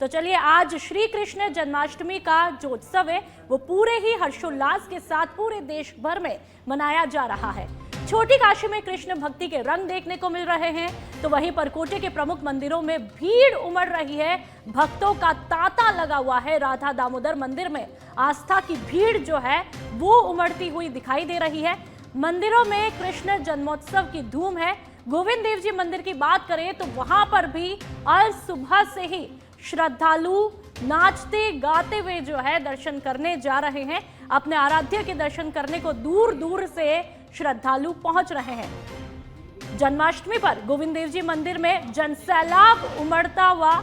तो चलिए, आज श्री कृष्ण जन्माष्टमी का जो उत्सव है वो पूरे ही हर्षोल्लास के साथ पूरे देश भर में मनाया जा रहा है। छोटी काशी में कृष्ण भक्ति के रंग देखने को मिल रहे हैं, तो वहीं परकोटे के प्रमुख मंदिरों में भीड़ उमड़ रही है। भक्तों का तांता लगा हुआ है। राधा दामोदर मंदिर में आस्था की भीड़ जो है वो उमड़ती हुई दिखाई दे रही है। मंदिरों में कृष्ण जन्मोत्सव की धूम है। गोविंद देव जी मंदिर की बात करें तो वहां पर भी आज सुबह से ही श्रद्धालु नाचते गाते हुए जो है दर्शन करने जा रहे हैं। अपने आराध्य के दर्शन करने को दूर दूर से श्रद्धालु पहुंच रहे हैं। जन्माष्टमी पर गोविंद देव जी मंदिर में जनसैलाब उमड़ता हुआ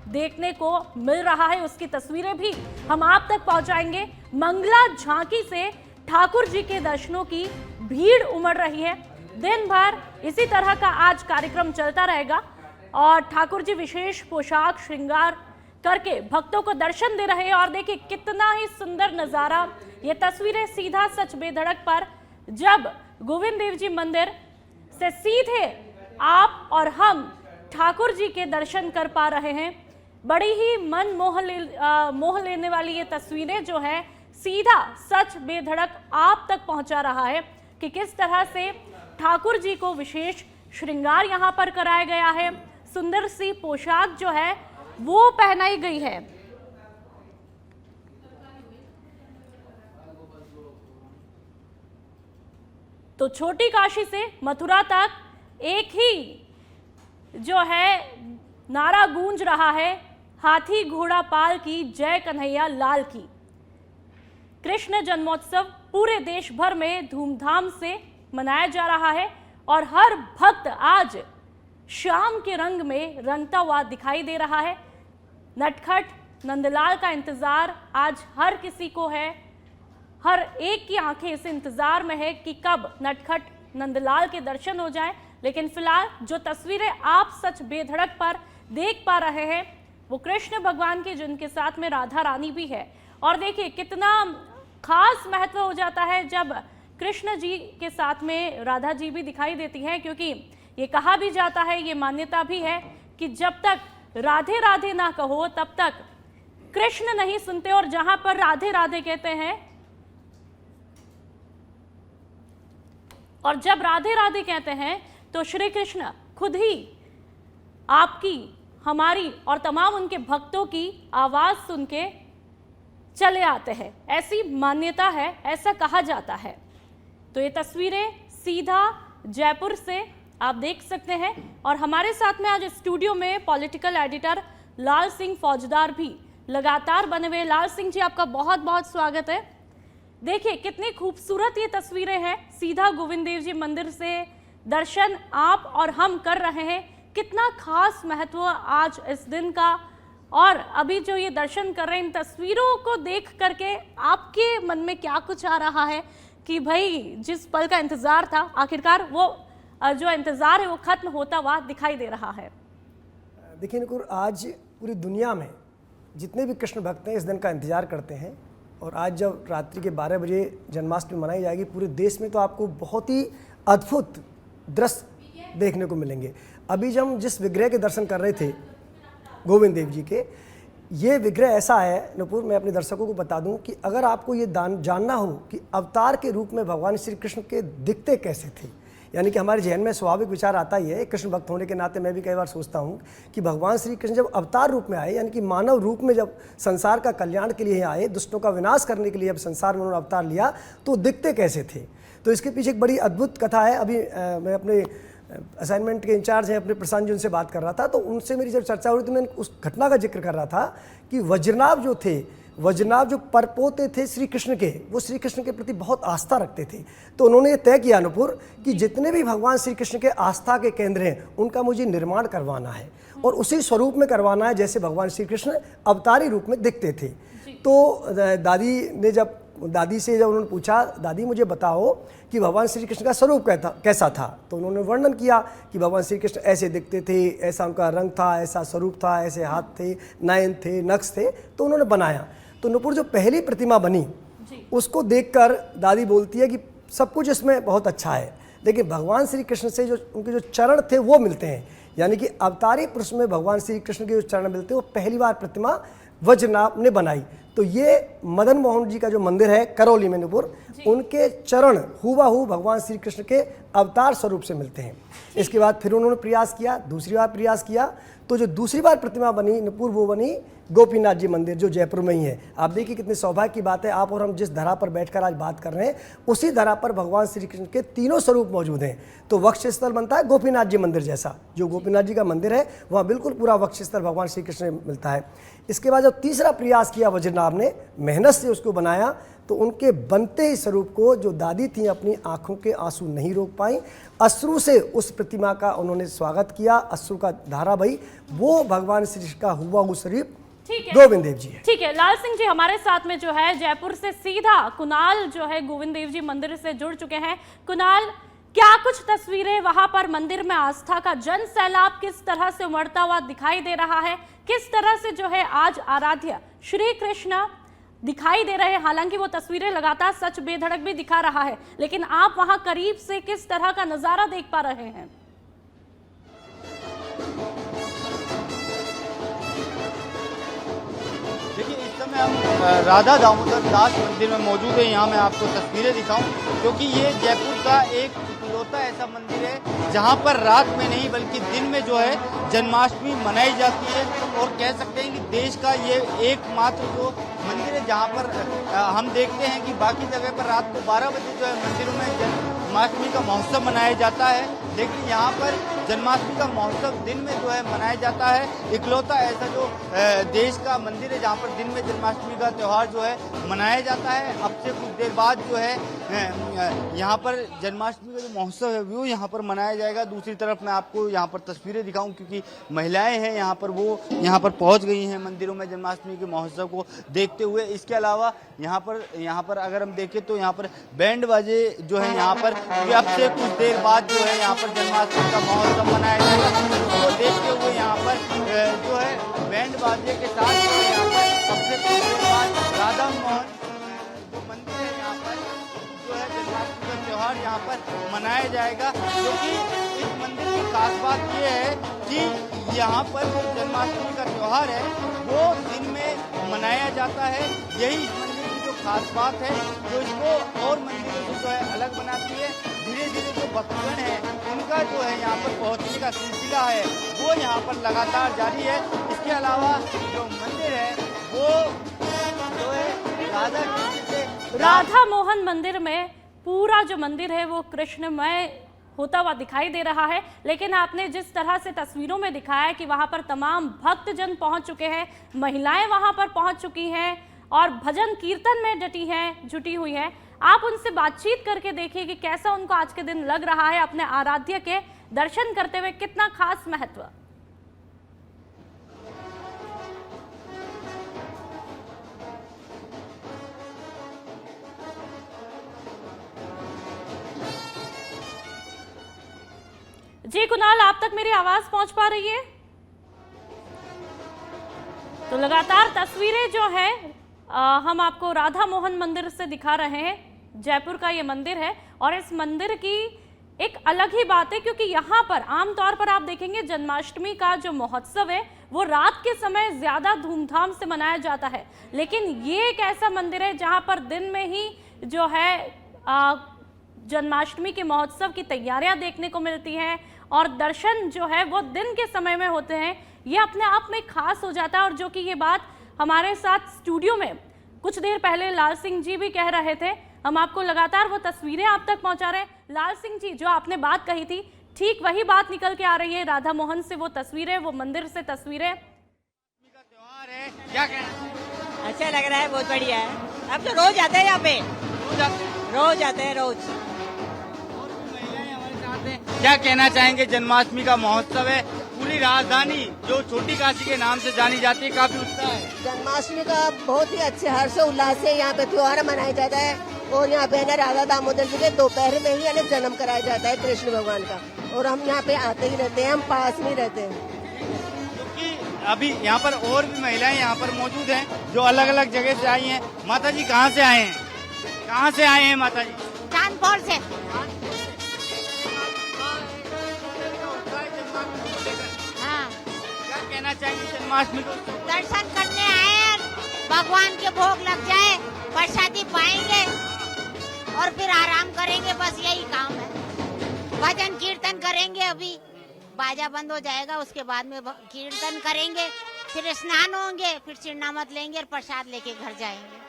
देखने को मिल रहा है। उसकी तस्वीरें भी हम आप तक पहुंचाएंगे। मंगला झांकी से ठाकुर जी के दर्शनों की भीड़ उमड़ रही है। दिन भर इसी तरह का आज कार्यक्रम चलता रहेगा और ठाकुर जी विशेष पोशाक श्रृंगार करके भक्तों को दर्शन दे रहे हैं। और देखिए कितना ही सुंदर नजारा, ये तस्वीरें सीधा सच बेधड़क पर जब गोविंद देव जी मंदिर से सीधे आप और हम ठाकुर जी के दर्शन कर पा रहे हैं। बड़ी ही मन मोह लेने वाली ये तस्वीरें जो है सीधा सच बेधड़क आप तक पहुंचा रहा है कि किस तरह से ठाकुर जी को विशेष श्रृंगार यहाँ पर कराया गया है। सुंदर सी पोशाक जो है वो पहनाई गई है। तो छोटी काशी से मथुरा तक एक ही जो है नारा गूंज रहा है, हाथी घोड़ा पाल की जय कन्हैया लाल की। कृष्ण जन्मोत्सव पूरे देश भर में धूमधाम से मनाया जा रहा है और हर भक्त आज शाम के रंग में रंगता हुआ दिखाई दे रहा है। नटखट नंदलाल का इंतजार आज हर किसी को है। हर एक की आंखें इस इंतजार में है कि कब नटखट नंदलाल के दर्शन हो जाएं। लेकिन फिलहाल जो तस्वीरें आप सच बेधड़क पर देख पा रहे हैं वो कृष्ण भगवान की, जिनके साथ में राधा रानी भी है। और देखिए कितना खास महत्व हो जाता है जब कृष्ण जी के साथ में राधा जी भी दिखाई देती हैं, क्योंकि ये कहा भी जाता है, ये मान्यता भी है कि जब तक राधे राधे ना कहो तब तक कृष्ण नहीं सुनते। और जहां पर राधे राधे कहते हैं और जब राधे राधे कहते हैं तो श्री कृष्ण खुद ही आपकी, हमारी और तमाम उनके भक्तों की आवाज सुन के चले आते हैं। ऐसी मान्यता है, ऐसा कहा जाता है। तो ये तस्वीरें सीधा जयपुर से आप देख सकते हैं और हमारे साथ में आज स्टूडियो में पॉलिटिकल एडिटर लाल सिंह फौजदार भी लगातार बने हुए। लाल सिंह जी, आपका बहुत बहुत स्वागत है। देखिए कितनी खूबसूरत ये तस्वीरें हैं। सीधा गोविंद देव जी मंदिर से दर्शन आप और हम कर रहे हैं। कितना खास महत्व आज इस दिन का। और अभी जो ये दर्शन कर रहे हैं, इन तस्वीरों को देख करके आपके मन में क्या कुछ आ रहा है कि भाई जिस पल का इंतजार था आखिरकार वो जो इंतजार है वो खत्म होता हुआ दिखाई दे रहा है। देखिए नुपुर, आज पूरी दुनिया में जितने भी कृष्ण भक्त हैं इस दिन का इंतजार करते हैं। और आज जब रात्रि के 12 बजे जन्माष्टमी मनाई जाएगी पूरे देश में, तो आपको बहुत ही अद्भुत दृश्य देखने को मिलेंगे। अभी जब हम जिस विग्रह के दर्शन कर रहे थे गोविंद देव जी के, ये विग्रह ऐसा है नुपुर, मैं अपने दर्शकों को बता दूं कि अगर आपको ये जानना हो कि अवतार के रूप में भगवान श्री कृष्ण के दिखते कैसे थे, यानी कि हमारे जहन में स्वाभाविक विचार आता ही है। कृष्ण भक्त होने के नाते मैं भी कई बार सोचता हूँ कि भगवान श्री कृष्ण जब अवतार रूप में आए, यानी कि मानव रूप में जब संसार का कल्याण के लिए आए, दुष्टों का विनाश करने के लिए जब संसार में उन्होंने अवतार लिया, तो दिखते कैसे थे। तो इसके पीछे एक बड़ी अद्भुत कथा है। अभी मैं अपने असाइनमेंट के इंचार्ज हैं अपने प्रशांत जी, उनसे बात कर रहा था, तो उनसे मेरी जब चर्चा हो रही थी मैं उस घटना का जिक्र कर रहा था कि वज्रनाभ जो थे, वज्रनाभ जो परपोते थे श्री कृष्ण के, वो श्री कृष्ण के प्रति बहुत आस्था रखते थे। तो उन्होंने ये तय किया नुपुर कि जितने भी भगवान श्री कृष्ण के आस्था के केंद्र हैं उनका मुझे निर्माण करवाना है और उसी स्वरूप में करवाना है जैसे भगवान श्री कृष्ण अवतारी रूप में दिखते थे। तो दादी से जब उन्होंने पूछा, दादी मुझे बताओ कि भगवान श्री कृष्ण का स्वरूप कैसा था, तो उन्होंने वर्णन किया कि भगवान श्री कृष्ण ऐसे दिखते थे, ऐसा उनका रंग था, ऐसा स्वरूप था, ऐसे हाथ थे, नयन थे, नक्श थे। तो उन्होंने बनाया। तो नुपुर जो पहली प्रतिमा बनी उसको देखकर दादी बोलती है कि सब कुछ इसमें बहुत अच्छा है, लेकिन भगवान श्री कृष्ण से जो उनके जो चरण थे वो मिलते हैं। यानी कि अवतारी पुरुष में भगवान श्री कृष्ण के जो चरण मिलते हैं वो पहली बार प्रतिमा वज्रनाभ ने बनाई। तो ये मदन मोहन जी का जो मंदिर है करौली में नूपुर, उनके चरण हूबहू भगवान श्री कृष्ण के अवतार स्वरूप से मिलते हैं। इसके बाद फिर उन्होंने प्रयास किया, दूसरी बार प्रयास किया, तो जो दूसरी बार प्रतिमा बनी नूपुर वो बनी गोपीनाथ जी मंदिर जो जयपुर में ही है। आप देखिए कितनी सौभाग्य की बात है, आप और हम जिस धरा पर बैठकर आज बात कर रहे हैं उसी धरा पर भगवान श्री कृष्ण के तीनों स्वरूप मौजूद हैं। तो वक्ष स्थल बनता है गोपीनाथ जी मंदिर जैसा, जो गोपीनाथ जी का मंदिर है वहाँ बिल्कुल पूरा वक्ष स्थल भगवान श्री कृष्ण में मिलता है। इसके बाद जब तीसरा प्रयास किया वज्रनाभ ने, मेहनत से उसको बनाया, तो उनके बनते ही स्वरूप को जो दादी थी अपनी आंखों के आंसू नहीं रोक पाई, अश्रु से उस प्रतिमा का उन्होंने स्वागत किया, अश्रु का धारा बही, वो भगवान श्री कृष्ण का हूबहू स्वरूप गोविंद देव जी है। ठीक है, लाल सिंह जी हमारे साथ में जो है जयपुर से सीधा कुणाल जो है गोविंद देव जी मंदिर से जुड़ चुके हैं। कुणाल, क्या कुछ तस्वीरें वहां पर मंदिर में आस्था का जन सैलाब किस तरह से उमड़ता हुआ दिखाई दे रहा है, किस तरह से जो है आज आराध्य श्री कृष्ण दिखाई दे रहे हैं। हालांकि वो तस्वीरें लगातार सच बेधड़क भी दिखा रहा है, लेकिन आप वहां करीब से किस तरह का नजारा देख पा रहे हैं? देखिए, इस समय हम राधा दामोदर दास मंदिर में मौजूद है। यहाँ मैं आपको तस्वीरें दिखाऊं, क्योंकि ये जयपुर का एक इकलौता ऐसा मंदिर है जहाँ पर रात में नहीं बल्कि दिन में जो है जन्माष्टमी मनाई जाती है। और कह सकते हैं कि देश का ये एकमात्र जो मंदिर है जहाँ पर हम देखते हैं कि बाकी जगह पर रात को 12 बजे जो है मंदिरों में जन्माष्टमी का महोत्सव मनाया जाता है, लेकिन यहाँ पर जन्माष्टमी का महोत्सव दिन में जो है मनाया जाता है। इकलौता ऐसा जो देश का मंदिर है जहाँ पर दिन में जन्माष्टमी का त्यौहार जो है मनाया जाता है। अब से कुछ देर बाद जो है यहाँ पर जन्माष्टमी का जो महोत्सव है वो यहाँ पर मनाया जाएगा। दूसरी तरफ मैं आपको यहाँ पर तस्वीरें दिखाऊं, क्योंकि महिलाएं हैं यहाँ पर, वो यहाँ पर पहुँच गई हैं मंदिरों में जन्माष्टमी के महोत्सव को देखते हुए। इसके अलावा यहाँ पर अगर हम देखें तो यहाँ पर बैंड बाजे जो है यहाँ पर अब से कुछ देर बाद जो है यहाँ पर जन्माष्टमी का महोत्सव मनाया जाएगा। उसको देखते हुए यहाँ पर जो है बैंड बाजे के साथ यहाँ पर अब से कुछ देर बाद राधा मोहन जो मंदिर है यहाँ पर जो है जन्माष्टमी का त्यौहार यहाँ पर मनाया जाएगा। क्योंकि इस मंदिर की खास बात ये है कि यहाँ पर जो जन्माष्टमी का त्यौहार है वो दिन में मनाया जाता है। यही इस मंदिर की जो खास बात है जो इसको और मंदिरों से जो है अलग बनाती है। धीरे धीरे जो भक्तगण है उनका जो है यहाँ पर पहुँचने का सिलसिला है वो यहाँ पर लगातार जारी है। इसके अलावा जो मंदिर है वो जो है राधा मोहन मंदिर में पूरा जो मंदिर है वो कृष्णमय होता हुआ दिखाई दे रहा है। लेकिन आपने जिस तरह से तस्वीरों में दिखाया कि वहां पर तमाम भक्तजन पहुंच चुके हैं, महिलाएं वहां पर पहुंच चुकी हैं और भजन कीर्तन में जुटी हुई है, आप उनसे बातचीत करके देखिए कि कैसा उनको आज के दिन लग रहा है अपने आराध्य के दर्शन करते हुए, कितना खास महत्व। जी कुणाल, आप तक मेरी आवाज पहुंच पा रही है? तो लगातार तस्वीरें जो है हम आपको राधा मोहन मंदिर से दिखा रहे हैं। जयपुर का ये मंदिर है और इस मंदिर की एक अलग ही बात है, क्योंकि यहाँ पर आमतौर पर आप देखेंगे जन्माष्टमी का जो महोत्सव है वो रात के समय ज्यादा धूमधाम से मनाया जाता है। लेकिन ये एक ऐसा मंदिर है जहाँ पर दिन में ही जो है जन्माष्टमी के महोत्सव की तैयारियां देखने को मिलती हैं और दर्शन जो है वो दिन के समय में होते हैं। ये अपने आप में खास हो जाता है। और जो कि ये बात हमारे साथ स्टूडियो में कुछ देर पहले लाल सिंह जी भी कह रहे थे, हम आपको लगातार वो तस्वीरें आप तक पहुंचा रहे हैं। लाल सिंह जी, जो आपने बात कही थी ठीक वही बात निकल के आ रही है। राधा मोहन से वो तस्वीरें, वो मंदिर से तस्वीरें। त्योहार है, क्या कहना? अच्छा लग रहा है, बहुत बढ़िया है। अब तो रोज आते हैं यहाँ पे, रोज आते हैं रोज। क्या कहना चाहेंगे? जन्माष्टमी का महोत्सव है, पूरी राजधानी जो छोटी काशी के नाम से जानी जाती है काफी उत्साह है। जन्माष्टमी का बहुत ही अच्छे हर्ष उल्लास से यहाँ पे त्योहार मनाया जाता है और यहाँ पे ना राधा दामोदर जी के दोपहर में ही जन्म कराया जाता है कृष्ण भगवान का। और हम यहाँ पे आते ही रहते हैं, हम पास में रहते हैं। क्योंकि अभी यहाँ पर और भी महिलाएं यहाँ पर मौजूद हैं जो अलग अलग जगह से आई हैं। माता जी कहाँ से आए हैं? कहाँ से आए हैं माता जी? कानपुर से। चाहेंगे जन्माष्टमी को? दर्शन करने आए हैं, भगवान के भोग लग जाए, प्रसादी पाएंगे और फिर आराम करेंगे, बस यही काम है। भजन कीर्तन करेंगे, अभी बाजा बंद हो जाएगा, उसके बाद में कीर्तन करेंगे, फिर स्नान होंगे, फिर चिन्नामत लेंगे और प्रसाद लेके घर जाएंगे।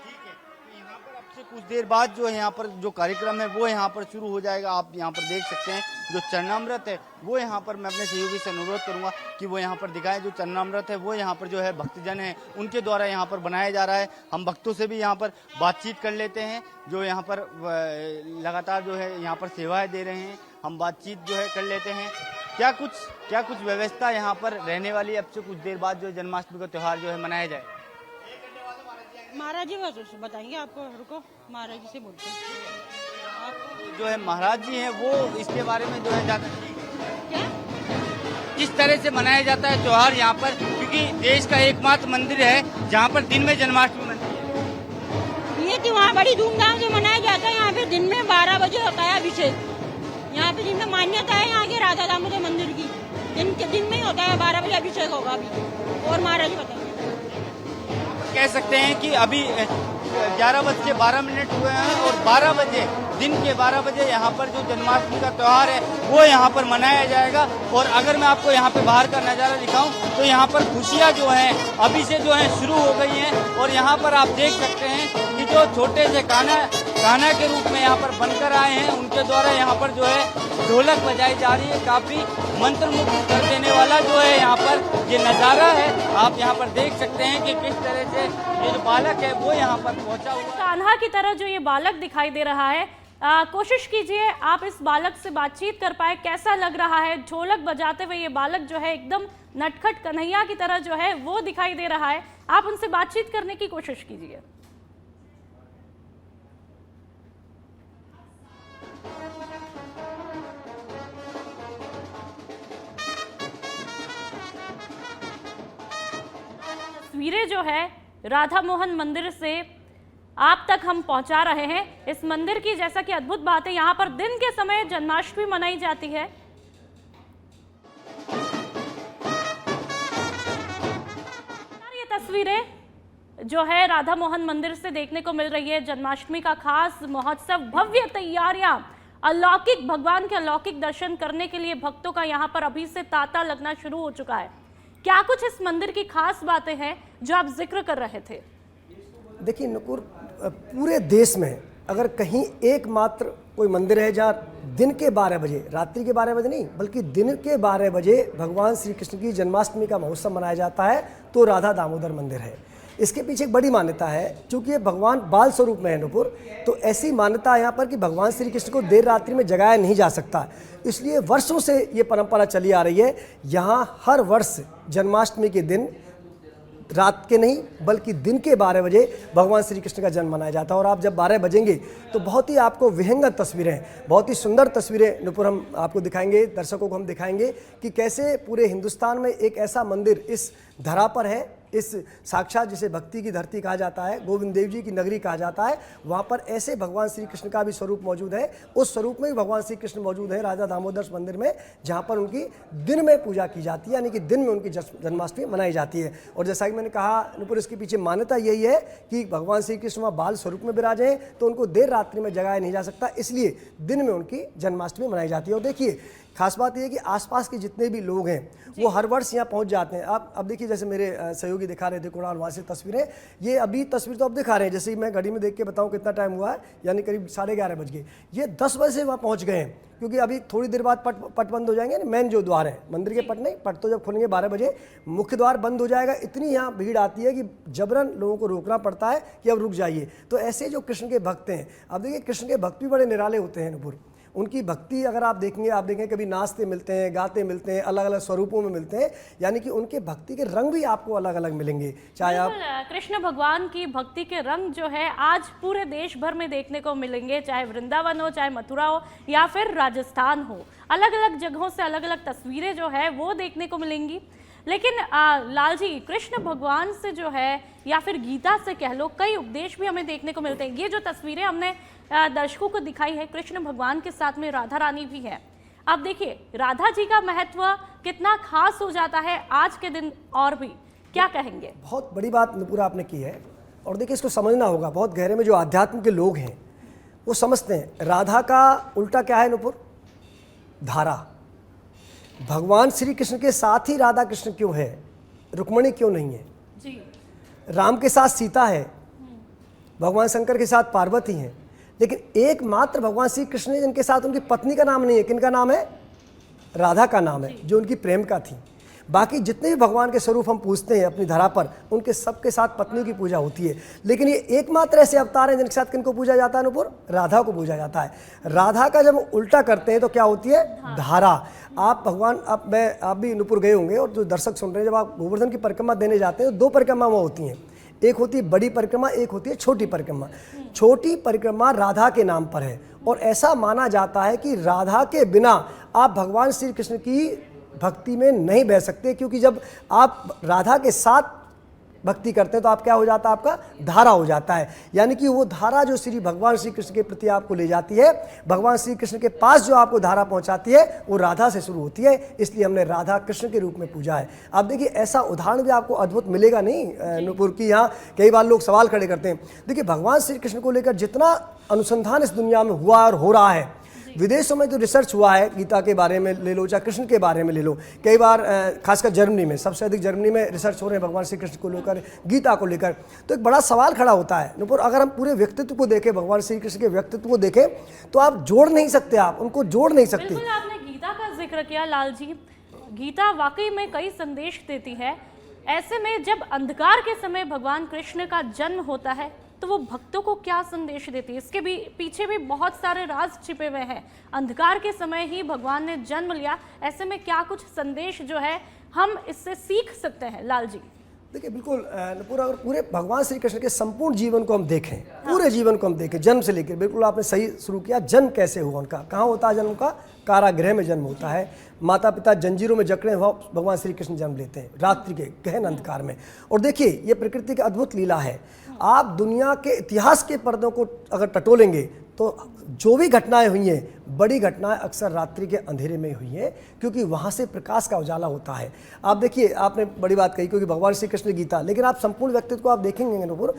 से कुछ देर बाद जो है यहाँ पर जो कार्यक्रम है वो यहाँ पर शुरू हो जाएगा। आप यहाँ पर देख सकते हैं जो चरणामृत है वो यहाँ पर, मैं अपने सहयोगी से अनुरोध करूंगा कि वो यहाँ पर दिखाएं। जो चरणामृत है वो यहाँ पर जो है भक्तजन है उनके द्वारा यहाँ पर बनाया जा रहा है। हम भक्तों से भी यहाँ पर बातचीत कर लेते हैं जो यहाँ पर लगातार जो है यहाँ पर सेवाएं दे रहे हैं। हम बातचीत जो है कर लेते हैं। क्या कुछ व्यवस्था यहाँ पर रहने वाली है अब से कुछ देर बाद जो जन्माष्टमी का त्यौहार जो है मनाया जाए? महाराज जी बस बताएंगे आपको, रुको महाराज जी से बोलते हैं। जो है महाराज जी हैं वो इसके बारे में जो है ज्यादा क्या किस तरह से मनाया जाता है त्योहार यहाँ पर, क्योंकि देश का एकमात्र मंदिर है जहाँ पर दिन में जन्माष्टमी मनती है। ये त्योहार बड़ी धूमधाम से मनाया जाता है। यहाँ पे दिन में 12 बजे होता है अभिषेक। यहाँ पे दिन में मान्यता है यहाँ के राधा दामोदर मंदिर की, दिन में ही होता है, 12 बजे अभिषेक होगा अभी। और महाराज जी बताएंगे। कह सकते हैं कि अभी 11:12 हुए हैं और 12 बजे दिन के 12 बजे यहाँ पर जो जन्माष्टमी का त्यौहार है वो यहाँ पर मनाया जाएगा। और अगर मैं आपको यहाँ पे बाहर का नज़ारा दिखाऊं तो यहाँ पर खुशियाँ जो हैं अभी से जो है शुरू हो गई हैं। और यहाँ पर आप देख सकते हैं कि जो छोटे से कान्हा के रूप में यहाँ पर बनकर आए हैं उनके द्वारा यहाँ पर जो है ढोलक बजाई जा रही है। काफी मंत्रमुग्ध कर देने वाला जो है यहाँ पर ये नज़ारा है। आप यहाँ पर देख सकते हैं कि किस तरह से ये जो बालक है वो यहाँ पर पहुँचा हुआ है। कान्हा की तरह जो ये बालक दिखाई दे रहा है, कोशिश कीजिए आप इस बालक से बातचीत कर पाए, कैसा लग रहा है ढोलक बजाते हुए ये बालक जो है एकदम नटखट कन्हैया की तरह जो है वो दिखाई दे रहा है। आप उनसे बातचीत करने की कोशिश कीजिए। तस्वीरें जो है राधा मोहन मंदिर से आप तक हम पहुंचा रहे हैं। इस मंदिर की जैसा कि अद्भुत बात है, यहाँ पर दिन के समय जन्माष्टमी मनाई जाती है। ये तस्वीरें जो है राधा मोहन मंदिर से देखने को मिल रही है। जन्माष्टमी का खास महोत्सव, भव्य तैयारियां, अलौकिक भगवान के अलौकिक दर्शन करने के लिए भक्तों का यहाँ पर अभी से तांता लगना शुरू हो चुका है। क्या कुछ इस मंदिर की खास बातें हैं जो आप जिक्र कर रहे थे? देखिए नुपुर, पूरे देश में अगर कहीं एकमात्र कोई मंदिर है जहाँ दिन के 12 बजे, रात्रि के 12 बजे नहीं बल्कि दिन के 12 बजे भगवान श्री कृष्ण की जन्माष्टमी का महोत्सव मनाया जाता है तो राधा दामोदर मंदिर है। इसके पीछे एक बड़ी मान्यता है, क्योंकि ये भगवान बाल स्वरूप में है नुपुर, तो ऐसी मान्यता है यहाँ पर कि भगवान श्री कृष्ण को देर रात्रि में जगाया नहीं जा सकता। इसलिए वर्षों से ये परंपरा चली आ रही है। यहाँ हर वर्ष जन्माष्टमी के दिन रात के नहीं बल्कि दिन के 12 बजे भगवान श्री कृष्ण का जन्म मनाया जाता है। और आप जब 12 बजेंगे तो बहुत ही आपको विहंगम तस्वीरें, बहुत ही सुंदर तस्वीरें नुपुर हम आपको दिखाएंगे, दर्शकों को हम दिखाएंगे कि कैसे पूरे हिंदुस्तान में एक ऐसा मंदिर इस धरा पर है, इस साक्षात जिसे भक्ति की धरती कहा जाता है, गोविंद देव जी की नगरी कहा जाता है, वहाँ पर ऐसे भगवान श्री कृष्ण का भी स्वरूप मौजूद है। उस स्वरूप में भी भगवान श्री कृष्ण मौजूद है राधा दामोदर मंदिर में, जहाँ पर उनकी दिन में पूजा की जाती है, यानी कि दिन में उनकी जन्माष्टमी मनाई जाती है। और जैसा कि मैंने कहा नुपुर, इसके पीछे मान्यता यही है कि भगवान श्री कृष्ण वहाँ बाल स्वरूप में विराजे हैं तो उनको देर रात्रि में जगाया नहीं जा सकता, इसलिए दिन में उनकी जन्माष्टमी मनाई जाती है। और देखिए खास बात यह है कि आसपास के जितने भी लोग हैं वो हर वर्ष यहाँ पहुँच जाते हैं। आप अब देखिए, जैसे मेरे सहयोगी दिखा रहे थे कुणाल, वहाँ से तस्वीरें, ये अभी तस्वीर तो अब दिखा रहे हैं, जैसे मैं घड़ी में देख के बताऊँ कितना टाइम हुआ है, यानी करीब 11:30 बज गए। ये 10 बजे से वहाँ पहुँच गए हैं, क्योंकि अभी थोड़ी देर बाद पट बंद हो जाएंगे। मेन जो द्वार है मंदिर के पट नहीं, पट तो जब खुलेंगे 12 बजे, मुख्य द्वार बंद हो जाएगा। इतनी यहाँ भीड़ आती है कि जबरन लोगों को रोकना पड़ता है कि अब रुक जाइए। तो ऐसे जो कृष्ण के भक्त हैं, अब देखिए कृष्ण के भक्त भी बड़े निराले होते हैं नुपुर। उनकी भक्ति अगर आप देखेंगे कभी नाचते मिलते हैं, गाते मिलते हैं, अलग अलग स्वरूपों में मिलते हैं, यानी कि उनके भक्ति के रंग भी आपको अलग अलग मिलेंगे। चाहे आप कृष्ण भगवान की भक्ति के रंग जो है आज पूरे देश भर में देखने को मिलेंगे, चाहे वृंदावन हो, चाहे मथुरा हो या फिर राजस्थान हो, अलग अलग जगहों से अलग अलग तस्वीरें जो है वो देखने को मिलेंगी। लेकिन लाल जी, कृष्ण भगवान से जो है या फिर गीता से कह लो, कई उपदेश भी हमें देखने को मिलते हैं। ये जो तस्वीरें हमने दर्शकों को दिखाई है, कृष्ण भगवान के साथ में राधा रानी भी है। अब देखिए राधा जी का महत्व कितना खास हो जाता है आज के दिन, और भी क्या कहेंगे? बहुत बड़ी बात नुपुर आपने की है। और देखिए इसको समझना होगा, बहुत गहरे में जो आध्यात्म के लोग हैं वो समझते हैं राधा का उल्टा क्या है नुपुर? धारा। भगवान श्री कृष्ण के साथ ही राधा कृष्ण क्यों है, रुक्मणी क्यों नहीं है? जी। राम के साथ सीता है, भगवान शंकर के साथ पार्वती हैं, लेकिन एकमात्र भगवान श्री कृष्ण है जिनके साथ उनकी पत्नी का नाम नहीं है। किनका नाम है? राधा का नाम है, जो उनकी प्रेम का थी। बाकी जितने भी भगवान के स्वरूप हम पूजते हैं अपनी धरा पर, उनके सबके साथ पत्नियों की पूजा होती है, लेकिन ये एकमात्र ऐसे अवतार हैं जिनके साथ किनको पूजा जाता है नुपुर? राधा को पूजा जाता है। राधा का जब उल्टा करते हैं तो क्या होती है? धारा। आप भगवान, आप भी नुपुर गए होंगे और जो दर्शक सुन रहे हैं, जब आप गोवर्धन की परिक्रमा देने जाते हैं तो दो परिक्रमा होती हैं, एक होती है बड़ी परिक्रमा, एक होती है छोटी परिक्रमा। छोटी परिक्रमा राधा के नाम पर है और ऐसा माना जाता है कि राधा के बिना आप भगवान श्री कृष्ण की भक्ति में नहीं बह सकते, क्योंकि जब आप राधा के साथ भक्ति करते हैं तो आप क्या हो जाता है? आपका धारा हो जाता है। यानी कि वो धारा जो श्री भगवान श्री कृष्ण के प्रति आपको ले जाती है, भगवान श्री कृष्ण के पास जो आपको धारा पहुंचाती है, वो राधा से शुरू होती है। इसलिए हमने राधा कृष्ण के रूप में पूजा है। आप देखिए ऐसा उदाहरण भी आपको अद्भुत मिलेगा नहीं नुपुर की। यहाँ कई बार लोग सवाल खड़े करते हैं। देखिए भगवान श्री कृष्ण को लेकर जितना अनुसंधान इस दुनिया में हुआ और हो रहा है, विदेशों में जो रिसर्च हुआ है, गीता के बारे में ले लो, चाहे कृष्ण के बारे में ले लो, कई बार खासकर जर्मनी में, सबसे अधिक जर्मनी में रिसर्च हो रहे हैं भगवान श्री कृष्ण को लेकर, गीता को लेकर। तो एक बड़ा सवाल खड़ा होता है नुपुर, अगर हम पूरे व्यक्तित्व को देखें, भगवान श्री कृष्ण के व्यक्तित्व को देखें, तो आप जोड़ नहीं सकते, आप उनको जोड़ नहीं सकते। बिल्कुल, आपने गीता का जिक्र किया लाल जी। गीता वाकई में कई संदेश देती है। ऐसे में जब अंधकार के समय भगवान कृष्ण का जन्म होता है तो वो भक्तों को क्या संदेश देती है? इसके भी पीछे भी बहुत सारे राज छिपे हुए हैं। अंधकार के समय ही भगवान ने जन्म लिया, ऐसे में क्या कुछ संदेश जो है हम इससे सीख सकते हैं लाल जी? देखिए बिल्कुल नुपुर, अगर पूरे भगवान श्री कृष्ण के संपूर्ण जीवन को हम देखें, पूरे जीवन को हम देखें, जन्म से लेकर, बिल्कुल आपने सही शुरू किया। जन्म कैसे हुआ उनका, कहाँ होता है जन्म का? कारागृह में जन्म होता है। माता पिता जंजीरों में जकड़े हुए भगवान श्री कृष्ण जन्म लेते हैं रात्रि के गहन अंधकार में। और देखिए ये प्रकृति की अद्भुत लीला है। आप दुनिया के इतिहास के पर्दों को अगर टटोलेंगे तो जो भी घटनाएं हुई हैं, बड़ी घटनाएं अक्सर रात्रि के अंधेरे में हुई हैं, क्योंकि वहाँ से प्रकाश का उजाला होता है। आप देखिए, आपने बड़ी बात कही, क्योंकि भगवान श्री कृष्ण गीता, लेकिन आप संपूर्ण व्यक्तित्व को आप देखेंगे नुपुर,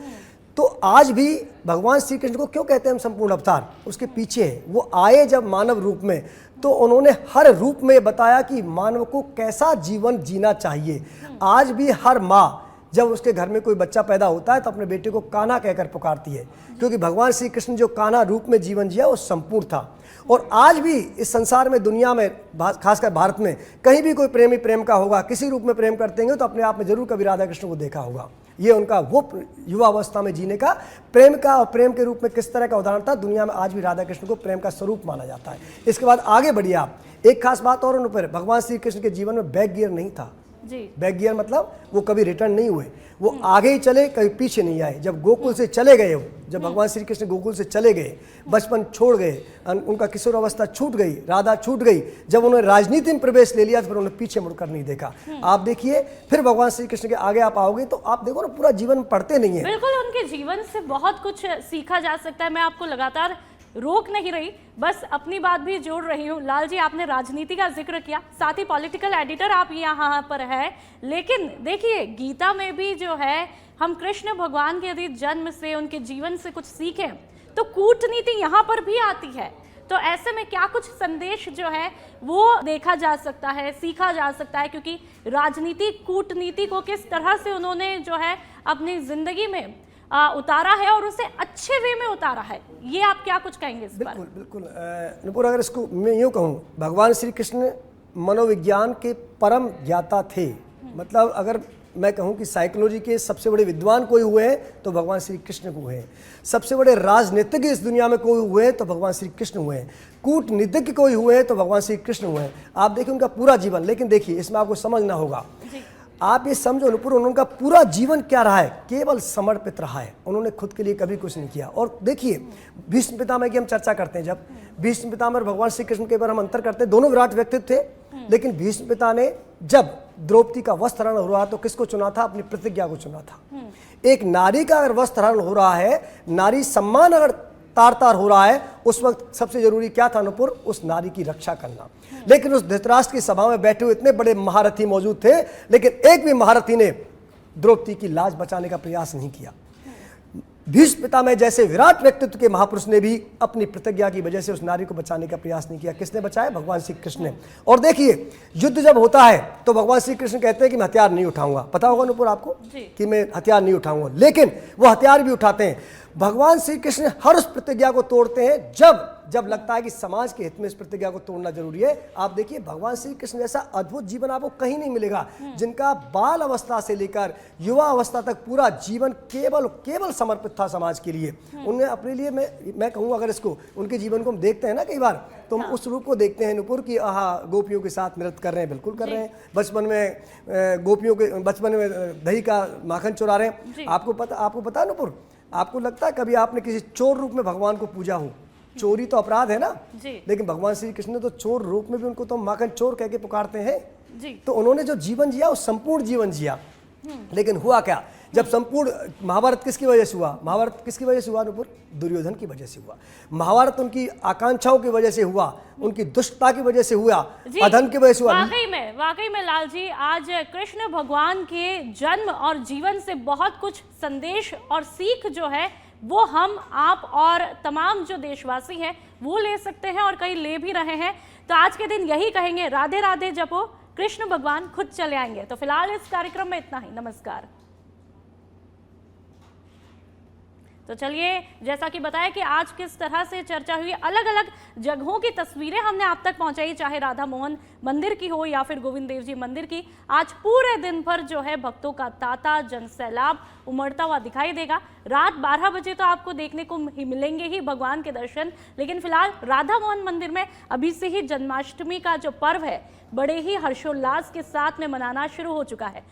तो आज भी भगवान श्री कृष्ण को क्यों कहते हैं हम संपूर्ण अवतार? उसके पीछे है, वो आए जब मानव रूप में, तो उन्होंने हर रूप में बताया कि मानव को कैसा जीवन जीना चाहिए। आज भी हर माँ जब उसके घर में कोई बच्चा पैदा होता है तो अपने बेटे को कान्हा कहकर पुकारती है, क्योंकि भगवान श्री कृष्ण जो कान्हा रूप में जीवन जिया वो संपूर्ण था। और आज भी इस संसार में, दुनिया में, खासकर भारत में, कहीं भी कोई प्रेमी प्रेम का होगा, किसी रूप में प्रेम करते हैं तो अपने आप में जरूर कभी राधा कृष्ण को देखा होगा। ये उनका वो युवा अवस्था में जीने का, प्रेम का, और प्रेम के रूप में किस तरह का उदाहरण था। दुनिया में आज भी राधा कृष्ण को प्रेम का स्वरूप माना जाता है। इसके बाद आगे बढ़िए आप, एक खास बात और उन पर, भगवान श्री कृष्ण के जीवन में बैक गियर नहीं था जी। बैक गियर मतलब वो कभी रिटर्न नहीं हुए, वो आगे ही चले, कभी पीछे नहीं आए। जब गोकुल से चले गए, जब भगवान श्री कृष्ण गोकुल से चले गए, बचपन छोड़ गए, उनका किशोर अवस्था छूट गई, राधा छूट गई, जब उन्होंने राजनीति में प्रवेश ले लिया तो फिर उन्होंने पीछे मुड़कर नहीं देखा। आप देखिए, फिर भगवान श्री कृष्ण के आगे आप आओगे तो आप देखो ना, पूरा जीवन पढ़ते नहीं है। बिल्कुल, उनके जीवन से बहुत कुछ सीखा जा सकता है। मैं आपको लगातार रोक नहीं रही, बस अपनी बात भी जोड़ रही हूँ। लाल जी, आपने राजनीति का जिक्र किया, साथ ही पॉलिटिकल एडिटर आप यहाँ पर है, लेकिन देखिए गीता में भी जो है, हम कृष्ण भगवान के यदि जन्म से, उनके जीवन से कुछ सीखें तो कूटनीति यहाँ पर भी आती है। तो ऐसे में क्या कुछ संदेश जो है वो देखा जा सकता है, सीखा जा सकता है, क्योंकि राजनीति, कूटनीति को किस तरह से उन्होंने जो है अपनी जिंदगी में उतारा है और उसे अच्छे वे में उतारा है। ये आप क्या कुछ कहेंगे इस पर? बिल्कुल नुपुर, अगर इसको मैं यूँ कहूँ, भगवान श्री कृष्ण मनोविज्ञान के परम ज्ञाता थे। मतलब अगर मैं कहूँ कि साइकोलॉजी के सबसे बड़े विद्वान कोई हुए हैं तो भगवान श्री कृष्ण को हुए हैं। सबसे बड़े राजनीतिज्ञ इस दुनिया में कोई हुए हैं तो भगवान श्री कृष्ण हुए हैं। कूटनीतिज्ञ कोई हुए हैं तो भगवान श्री कृष्ण हुए हैं। आप देखिए उनका पूरा जीवन, लेकिन देखिए इसमें आपको समझना होगा, आप ये समझो नुपुर, उनका पूरा जीवन क्या रहा है? केवल समर्पित रहा है। उन्होंने खुद के लिए कभी कुछ नहीं किया। और देखिए भीष्म पितामह की हम चर्चा करते हैं, जब भीष्म पितामह और भगवान श्री कृष्ण के बारे हम अंतर करते हैं, दोनों विराट व्यक्तित्व थे, लेकिन भीष्म पिता ने जब द्रौपदी का वस्त्र हरण हो रहा तो किसको चुना था? अपनी प्रतिज्ञा को चुना था। एक नारी का अगर वस्त्र हरण हो रहा है, नारी सम्मान अगर तार तार हो रहा है, उस वक्त सबसे जरूरी क्या था नूपुर? उस नारी की रक्षा करना। लेकिन उस धृतराष्ट्र की सभा में बैठे हुए इतने बड़े महारथी मौजूद थे, लेकिन एक भी महारथी ने द्रौपदी की लाज बचाने का प्रयास नहीं किया। भीष्म पितामह जैसे विराट व्यक्तित्व के महापुरुष ने भी अपनी प्रतिज्ञा की वजह से उस नारी को बचाने का प्रयास नहीं किया। किसने बचाया? भगवान श्री कृष्ण ने। और देखिए, युद्ध जब होता है तो भगवान श्री कृष्ण कहते हैं कि मैं हथियार नहीं उठाऊंगा। पता होगा नूपुर आपको कि मैं हथियार नहीं उठाऊंगा, लेकिन वो हथियार भी उठाते हैं। भगवान श्री कृष्ण हर उस प्रतिज्ञा को तोड़ते हैं जब लगता है कि समाज के हित में इस प्रतिज्ञा को तोड़ना जरूरी है। आप देखिए, भगवान श्री कृष्ण जैसा अद्भुत जीवन आपको कहीं नहीं मिलेगा, जिनका बाल अवस्था से लेकर युवा अवस्था तक पूरा जीवन केवल समर्पित था समाज के लिए। उन्होंने अपने लिए, मैं कहूँगा अगर इसको, उनके जीवन को हम देखते हैं ना कई बार, तो हम उस रूप को देखते हैं नूपुर की गोपियों के साथ नृत्य कर रहे हैं, बिल्कुल कर रहे हैं। बचपन में गोपियों के बचपन में दही का माखन चुरा रहे हैं। आपको पता नूपुर, आपको लगता है कभी आपने किसी चोर रूप में भगवान को पूजा हो? चोरी तो अपराध है ना, लेकिन भगवान श्री कृष्ण ने तो चोर रूप में भी उनको तो माखन चोर कह के पुकारते हैं। तो उन्होंने जो जीवन जिया वो संपूर्ण जीवन जिया। लेकिन हुआ क्या? जब संपूर्ण महाभारत किसकी वजह से हुआ? महाभारत किसकी वजह से हुआ नूपुर? दुर्योधन की वजह से हुआ। महाभारत उनकी आकांक्षाओं की वजह से हुआ, उनकी दुष्टता की वजह से हुआ, अधन की वजह से हुआ। वाकई में लाल जी, आज कृष्ण भगवान के जन्म और जीवन से बहुत कुछ संदेश और सीख जो है वो हम, आप और तमाम जो देशवासी हैं वो ले सकते हैं और कई ले भी रहे हैं। तो आज के दिन यही कहेंगे, राधे राधे जपो, कृष्ण भगवान खुद चले आएंगे। तो फिलहाल इस कार्यक्रम में इतना ही। नमस्कार। तो चलिए, जैसा कि बताया कि आज किस तरह से चर्चा हुई, अलग अलग जगहों की तस्वीरें हमने आप तक पहुंचाई, चाहे राधा मोहन मंदिर की हो या फिर गोविंद देव जी मंदिर की। आज पूरे दिन भर जो है भक्तों का तांता जनसैलाब उमड़ता हुआ दिखाई देगा। रात 12 बजे तो आपको देखने को ही मिलेंगे ही भगवान के दर्शन। लेकिन फिलहाल राधा मोहन मंदिर में अभी से ही जन्माष्टमी का जो पर्व है बड़े ही हर्षोल्लास के साथ में मनाना शुरू हो चुका है।